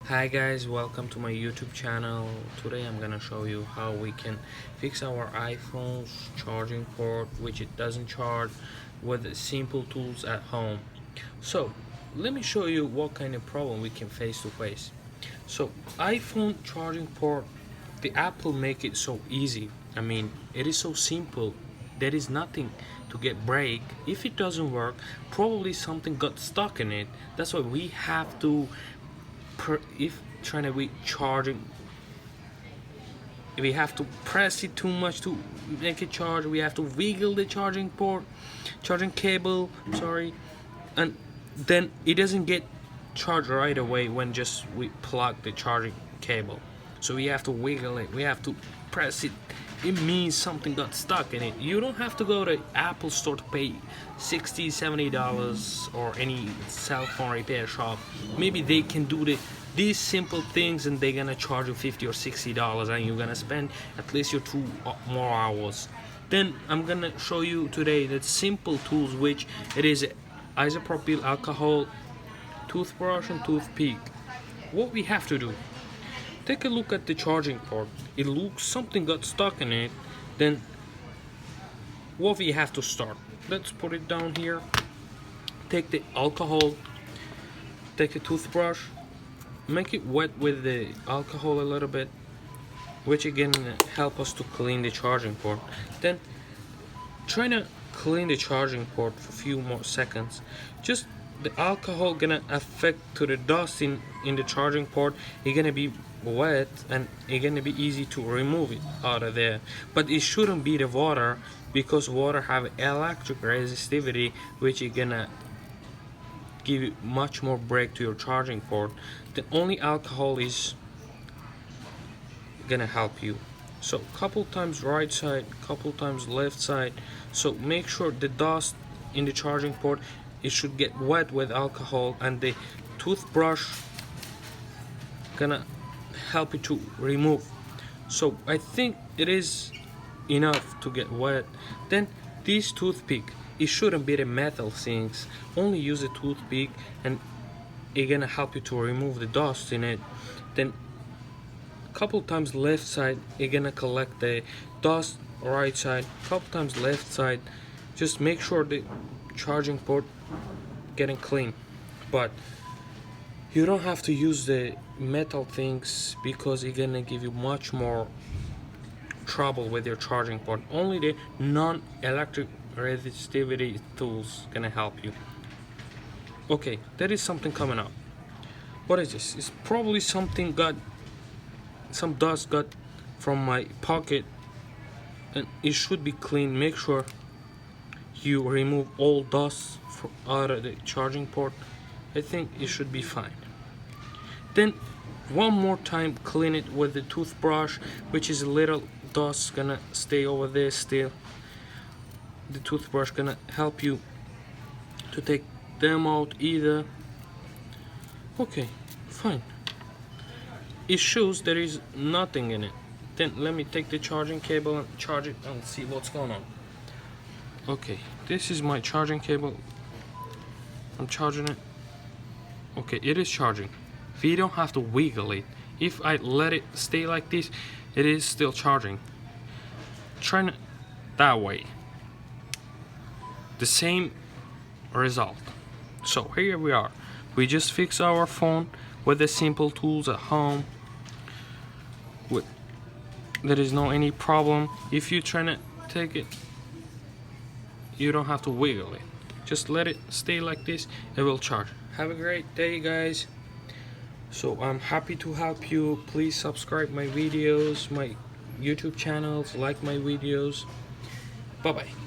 Hi guys, welcome to my YouTube channel. Today I'm gonna show you how we can fix our iPhone's charging port which it doesn't charge with simple tools at home. So let me show you what kind of problem we can face to face. So iPhone charging port, the Apple make it so easy. I mean, it is so simple. There is nothing to get break. If it doesn't work, probably something got stuck in it. That's why we have to if trying to be charging, we have to press it too much to make it charge. We have to wiggle the charging cable, sorry, and then it doesn't get charged right away when just we plug the charging cable. So we have to wiggle it, we have to press it. It means something got stuck in it. You don't have to go to Apple store to pay $60-$70 or any cell phone repair shop. Maybe they can do these simple things and they're gonna charge you $50 or $60 and you're gonna spend at least your 2 more hours. Then I'm gonna show you today the simple tools, which it is isopropyl alcohol, toothbrush and toothpick. What we have to do, take a look at the charging port. It looks something got stuck in it. Then what we have to start, let's put it down here. Take the alcohol, take a toothbrush, make it wet with the alcohol a little bit, which again help us to clean the charging port. Then try to clean the charging port for a few more seconds. Just the alcohol gonna affect to the dust in the charging port. It's gonna be wet and it's gonna be easy to remove it out of there, but it shouldn't be the water, because water have electric resistivity, which is gonna give you much more break to your charging port. The only alcohol is gonna help you. So couple times right side, couple times left side. So make sure the dust in the charging port, it should get wet with alcohol, and the toothbrush gonna help you to remove. So I think it is enough to get wet. Then this toothpick, it shouldn't be the metal things. Only use a toothpick and it's gonna help you to remove the dust in it. Then couple times left side, you're gonna collect the dust. Right side, couple times left side. Just make sure the charging port getting clean, but you don't have to use the metal things because it's gonna give you much more trouble with your charging port. Only the non-electric resistivity tools gonna help you. Okay, there is something coming up. What is this? It's probably something got, some dust got from my pocket, and it should be clean. Make sure you remove all dust out of the charging port. I think it should be fine. Then one more time clean it with the toothbrush, which is a little dust gonna stay over there still. The toothbrush gonna help you to take them out either. Okay, fine. It shows there is nothing in it. Then let me take the charging cable and charge it and see what's going on. Okay, this is my charging cable. I'm charging it. Okay, it is charging. We don't have to wiggle it. If I let it stay like this, it is still charging. Try that way. The same result. So here we are. We just fix our phone with the simple tools at home. There is no any problem. If you try to take it, you don't have to wiggle it. Just let it stay like this, it will charge. Have a great day, guys. So I'm happy to help you. Please subscribe my videos, my YouTube channels, like my videos. Bye bye.